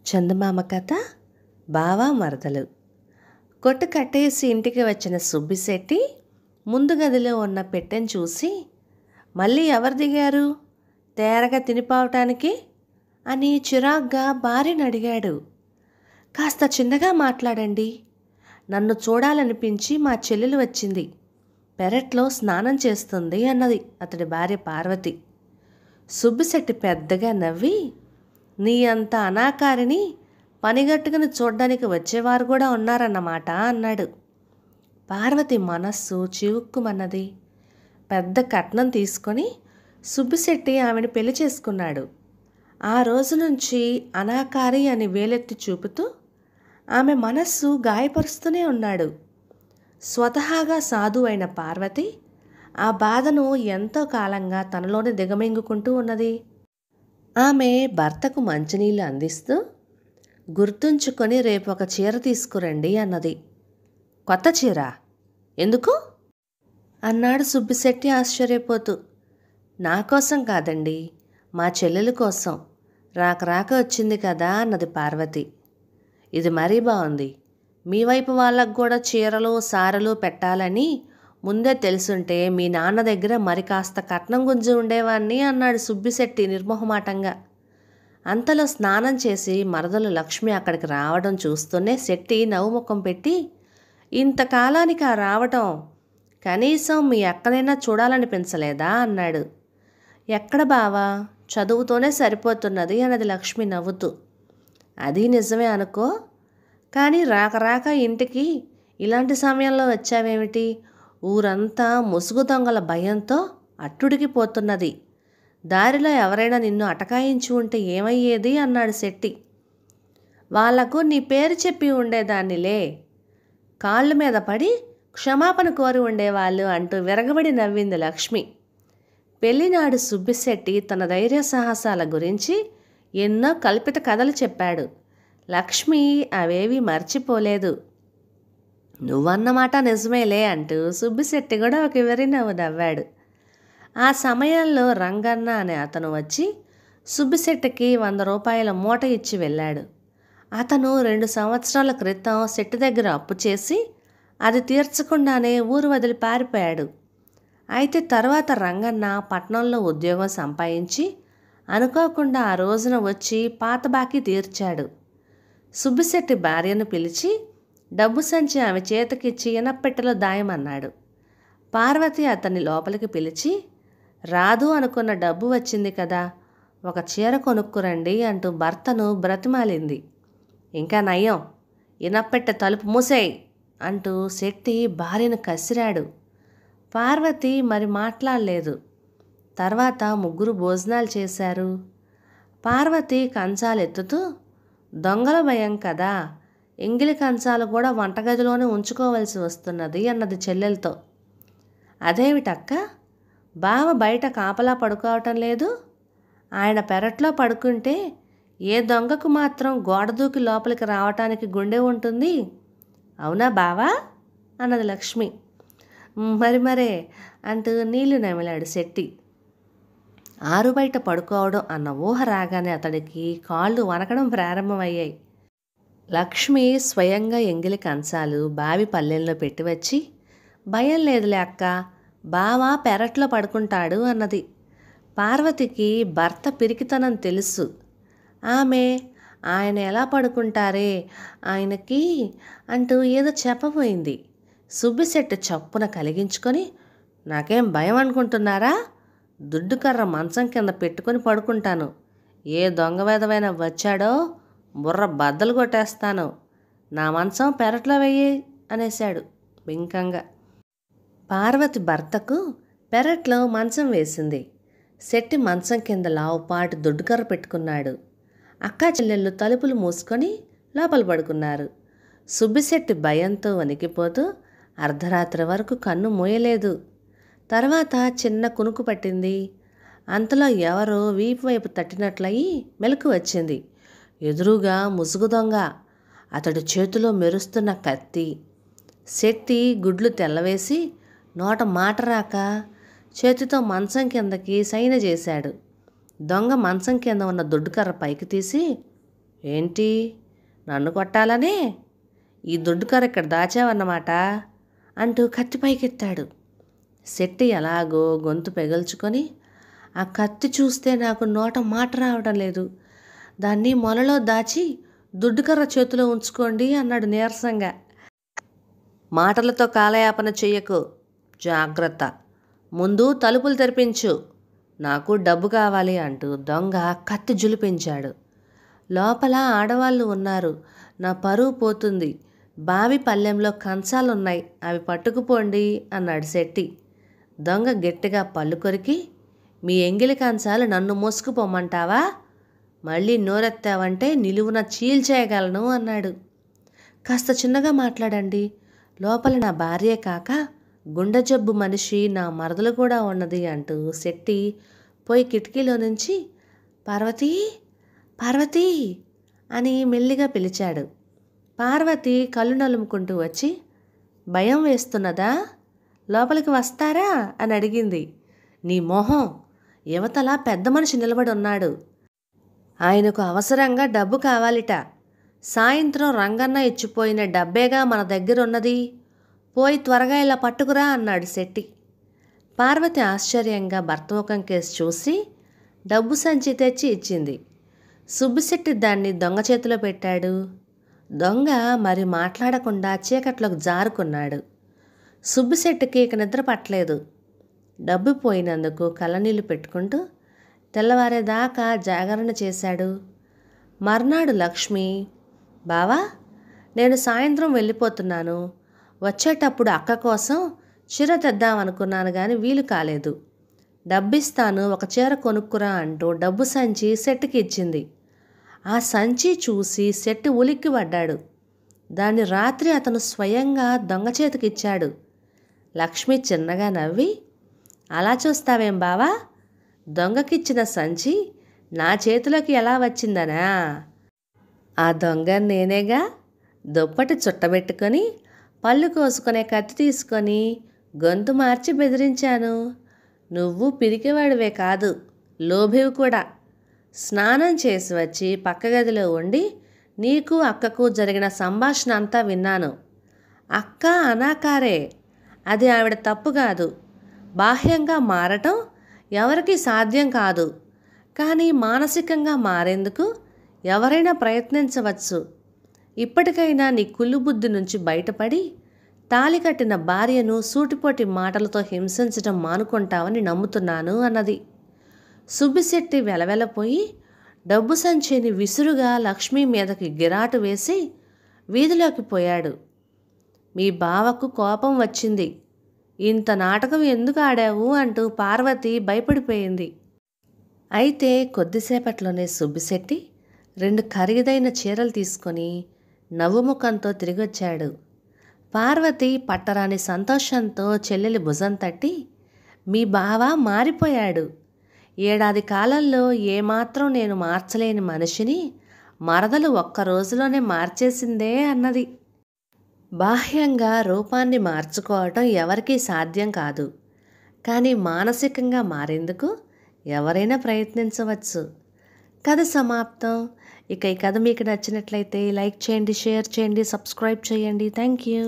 చందమామ కథ బావా మరదలు. కొట్టు కట్టేసి ఇంటికి వచ్చిన సుబ్బిశెట్టి ముందు గదిలో ఉన్న పెట్టెను చూసి, మళ్ళీ ఎవరు దిగారు తేరగా తినిపోవటానికి అని చిరాగ్గా భార్యను అడిగాడు. కాస్త చిన్నగా మాట్లాడండి, నన్ను చూడాలనిపించి మా చెల్లెలు వచ్చింది, పెరట్లో స్నానం చేస్తుంది అన్నది అతడి భార్య పార్వతి. సుబ్బిశెట్టి పెద్దగా నవ్వి, నీ అంత అనాకారిని పనిగట్టుకుని చూడ్డానికి వచ్చేవారు కూడా ఉన్నారన్నమాట అన్నాడు. పార్వతి మనస్సు చివుక్కుమన్నది. పెద్ద కట్నం తీసుకొని సుబ్బిశెట్టి ఆమెను పెళ్లి చేసుకున్నాడు. ఆ రోజు నుంచి అనాకారి అని వేలెత్తి చూపుతూ ఆమె మనస్సు గాయపరుస్తూనే ఉన్నాడు. స్వతహాగా సాధువైన పార్వతి ఆ బాధను ఎంతో కాలంగా తనలోనే దిగమింగుకుంటూ ఉన్నది. ఆమె భర్తకు మంచినీళ్ళు అందిస్తూ, గుర్తుంచుకొని రేపు ఒక చీర తీసుకురండి అన్నది. కొత్త చీర ఎందుకు అన్నాడు సుబ్బిశెట్టి ఆశ్చర్యపోతూ. నా కోసం కాదండి, మా చెల్లెల కోసం, రాక వచ్చింది కదా అన్నది పార్వతి. ఇది మరీ బాగుంది, మీ వైపు వాళ్ళకు కూడా చీరలు సారలు పెట్టాలని ముందే తెలుసుంటే మీ నాన్న దగ్గర మరి కాస్త కట్నం గుంజి ఉండేవాణ్ణి అన్నాడు సుబ్బిశెట్టి నిర్మోహమాటంగా. అంతలో స్నానం చేసి మరదలు లక్ష్మి అక్కడికి రావడం చూస్తూనే శెట్టి నవ్వుముఖం పెట్టి, ఇంతకాలానికి ఆ రావటం కనీసం మీ అక్కనైనా చూడాలనిపించలేదా అన్నాడు. ఎక్కడ బావా, చదువుతోనే సరిపోతున్నది అన్నది లక్ష్మి నవ్వుతూ. అది నిజమే అనుకో, కానీ రాక ఇంటికి ఇలాంటి సమయంలో వచ్చావేమిటి? ఊరంతా ముసుగు దొంగల భయంతో అట్టుడికిపోతున్నది, దారిలో ఎవరైనా నిన్ను అటకాయించి ఉంటే ఏమయ్యేది అన్నాడు శెట్టి. వాళ్లకు నీ పేరు చెప్పి ఉండేదాన్నిలే, కాళ్ళు మీద పడి క్షమాపణ కోరి ఉండేవాళ్ళు అంటూ విరగబడి నవ్వింది లక్ష్మి. పెళ్లినాడు సుబ్బిశెట్టి తన ధైర్య సాహసాల గురించి ఎన్నో కల్పిత కథలు చెప్పాడు. లక్ష్మి అవేవి మర్చిపోలేదు. నువ్వన్నమాట నిజమేలే అంటూ సుబ్బిశెట్టి కూడా ఒక వెర్రినవ్వు నవ్వాడు. ఆ సమయంలో రంగన్న అనే అతను వచ్చి సుబ్బిశెట్టికి 100 రూపాయల మూట ఇచ్చి వెళ్ళాడు. అతను 2 సంవత్సరాల క్రితం శెట్టి దగ్గర అప్పు చేసి అది తీర్చకుండానే ఊరు వదిలి పారిపోయాడు. అయితే తర్వాత రంగన్న పట్నంలో ఉద్యోగం సంపాదించి అనుకోకుండా ఆ రోజున వచ్చి పాత బాకీ తీర్చాడు. సుబ్బిశెట్టి భార్యను పిలిచి డబ్బు సంచి ఆమె చేతికిచ్చి ఇనప్పెట్టెలో దాయమన్నాడు. పార్వతి అతన్ని లోపలికి పిలిచి, రాదు అనుకున్న డబ్బు వచ్చింది కదా, ఒక చీర కొనుక్కురండి అంటూ భర్తను బ్రతిమాలింది. ఇంకా నయం, ఇనప్పెట్టె తలుపు మూసేయ్ అంటూ శెట్టి భార్యను కసిరాడు. పార్వతి మరి మాట్లాడలేదు. తర్వాత ముగ్గురు భోజనాలు చేశారు. పార్వతి కంచాలెత్తుతూ, దొంగల భయం కదా, ఎంగిలి కంచాలు కూడా వంటగదిలోనే ఉంచుకోవలసి వస్తున్నది అన్నది చెల్లెలతో. అదేమిటక్క, బావ బయట కాపలా పడుకోవటం లేదు, ఆయన పెరట్లో పడుకుంటే ఏ దొంగకు మాత్రం గోడ దూకి లోపలికి రావటానికి గుండె ఉంటుంది, అవునా బావా అన్నది లక్ష్మి. మరే అంటూ నీళ్లు నమిలాడు శెట్టి. ఆరు బయట పడుకోవడం అన్న ఊహ రాగానే అతడికి కాళ్ళు వనకడం ప్రారంభమయ్యాయి. లక్ష్మి స్వయంగా ఎంగిలి కంచాలు బావి పల్లెల్లో పెట్టి వచ్చి, భయం లేదులే అక్క, బావ పెరట్లో పడుకుంటాడు అన్నది. పార్వతికి భర్త పిరికితనం తెలుసు. ఆమె ఆయన ఎలా పడుకుంటారే ఆయనకి అంటూ ఏదో చెప్పబోయింది. సుబ్బిశెట్టి చప్పున కలిగించుకొని, నాకేం భయం అనుకుంటున్నారా, దుడ్డుకర్ర మంచం కింద పెట్టుకొని పడుకుంటాను, ఏ దొంగ వెధవైనా వచ్చాడో బుర్ర బద్దలు కొట్టేస్తాను, నా మంచం పెరట్లో వెయ్యి అనేశాడు బింకంగా. పార్వతి భర్తకు పెరట్లో మంచం వేసింది. శెట్టి మంచం కింద లావుపాటి దొడ్డుకర్ర పెట్టుకున్నాడు. అక్కా చెల్లెళ్ళు తలుపులు మూసుకొని లోపల పడుకున్నారు. సుబ్బిశెట్టి భయంతో వణికిపోతూ అర్ధరాత్రి వరకు కన్ను మూయలేదు. తర్వాత చిన్న కునుకు పట్టింది. అంతలో ఎవరో వీపు వైపు తట్టినట్లయి మెలకు వచ్చింది. ఎదురుగా ముసుగు దొంగ, అతడి చేతిలో మెరుస్తున్న కత్తి. శెట్టి గుడ్లు తెల్లవేసి నోట మాట రాక చేతితో మంచం కిందకి సైన చేశాడు. దొంగ మంచం కింద ఉన్న దొడ్డుకర్ర పైకి తీసి ఏంటి, నన్ను కొట్టాలనే? ఈ దుడ్డుకర్ర ఇక్కడ దాచావన్నమాట అంటూ కత్తి పైకెత్తాడు. శెట్టి ఎలాగో గొంతు పెగల్చుకొని, ఆ కత్తి చూస్తే నాకు నోట మాట రావడం లేదు, దాన్ని మొలలో దాచి దుడ్డుకర్ర చేతిలో ఉంచుకోండి అన్నాడు నీరసంగా. మాటలతో కాలయాపన చెయ్యకు, జాగ్రత్త, ముందు తలుపులు తెరిపించు, నాకు డబ్బు కావాలి అంటూ దొంగ కత్తి జులిపించాడు. లోపల ఆడవాళ్ళు ఉన్నారు, నా పరువు పోతుంది, బావి పల్లెంలో కంచాలున్నాయి, అవి పట్టుకుపోండి అన్నాడు శెట్టి. దొంగ గట్టిగా పళ్ళు కొరికి, మీ ఎంగిలి కంచాలు నన్ను మోసుకుపోమంటావా? మళ్ళీ నోరెత్తావంటే నిలువున చీల్చేయగలను అన్నాడు. కాస్త చిన్నగా మాట్లాడండి, లోపల నా భార్యే కాక గుండె జబ్బు మనిషి నా మరదలు కూడా ఉన్నది అంటూ శెట్టి పోయి కిటికీలో నుంచి పార్వతీ, పార్వతీ అని మెల్లిగా పిలిచాడు. పార్వతి కళ్ళు నలుముకుంటూ వచ్చి, భయం వేస్తున్నదా, లోపలికి వస్తారా అని అడిగింది. నీ మొహం, యువతల పెద్ద మనిషి నిలబడి ఉన్నాడు, ఆయనకు అవసరంగా డబ్బు కావాలిట, సాయంత్రం రంగన్న ఇచ్చిపోయిన డబ్బేగా మన దగ్గర ఉన్నది, పోయి త్వరగా ఇలా పట్టుకురా అన్నాడు శెట్టి. పార్వతి ఆశ్చర్యంగా భర్త ముఖం కేసి చూసి డబ్బు సంచి తెచ్చి ఇచ్చింది. సుబ్బిశెట్టి దాన్ని దొంగ చేతిలో పెట్టాడు. దొంగ మరి మాట్లాడకుండా చీకట్లోకి జారుకున్నాడు. సుబ్బిశెట్టికి ఇక నిద్ర పట్టలేదు. డబ్బు పోయినందుకు కళ్ళనీళ్ళు పెట్టుకుంటూ తెల్లవారేదాకా జాగరణ చేశాడు. మర్నాడు లక్ష్మి, బావా, నేను సాయంత్రం వెళ్ళిపోతున్నాను, వచ్చేటప్పుడు అక్క కోసం చీర తెద్దామనుకున్నాను కానీ వీలు కాలేదు, డబ్బిస్తాను, ఒక చీర కొనుక్కురా అంటూ డబ్బు సంచి శెట్టికి ఇచ్చింది. ఆ సంచి చూసి శెట్టి ఉలిక్కి పడ్డాడు. దాన్ని రాత్రి అతను స్వయంగా దొంగ చేతికిచ్చాడు. లక్ష్మి చిన్నగా నవ్వి, అలా చూస్తావేం బావా, దొంగకిచ్చిన సంచి నా చేతిలోకి ఎలా వచ్చిందనా? ఆ దొంగ నేనేగా, దుప్పటి చుట్టబెట్టుకొని పళ్ళు కోసుకునే కత్తి తీసుకొని గొంతు మార్చి బెదిరించాను. నువ్వు పిరికివాడివే కాదు, లోభివి కూడా. స్నానం చేసి వచ్చి పక్క గదిలో ఉండి నీకు అక్కకు జరిగిన సంభాషణ అంతా విన్నాను. అక్క అనాకారే, అది ఆవిడ తప్పు కాదు, బాహ్యంగా మారటం ఎవరికి సాధ్యం కాదు, కానీ మానసికంగా మారేందుకు ఎవరైనా ప్రయత్నించవచ్చు. ఇప్పటికైనా నీ కుళ్ళు బుద్ధి నుంచి బయటపడి తాళి కట్టిన భార్యను సూటిపోటి మాటలతో హింసించడం మానుకుంటావని నమ్ముతున్నాను అన్నది. సుబ్బిశెట్టి వెలవెలపోయి డబ్బు సంచిని విసురుగా లక్ష్మి మీదకి గిరాటు వేసి వీధిలోకి పోయాడు. మీ బావకు కోపం వచ్చింది, ఇంత నాటకం ఎందుకు ఆడావు అంటూ పార్వతి భయపడిపోయింది. అయితే కొద్దిసేపట్లోనే సుబ్బిశెట్టి 2 ఖరీదైన చీరలు తీసుకొని నవ్వుముఖంతో తిరిగొచ్చాడు. పార్వతి పట్టరాని సంతోషంతో చెల్లెలి భుజం తట్టి, మీ బావ మారిపోయాడు, ఏడాది కాలంలో ఏమాత్రం నేను మార్చలేని మనిషిని మరదలు ఒక్క రోజులోనే మార్చేసిందే అన్నది. బాహ్యంగా రూపాన్ని మార్చుకోవటం ఎవరికీ సాధ్యం కాదు, కానీ మానసికంగా మారేందుకు ఎవరైనా ప్రయత్నించవచ్చు. కథ సమాప్తం. ఇక ఈ కథ మీకు నచ్చినట్లయితే లైక్ చేయండి, షేర్ చేయండి, సబ్స్క్రైబ్ చేయండి. Thank you.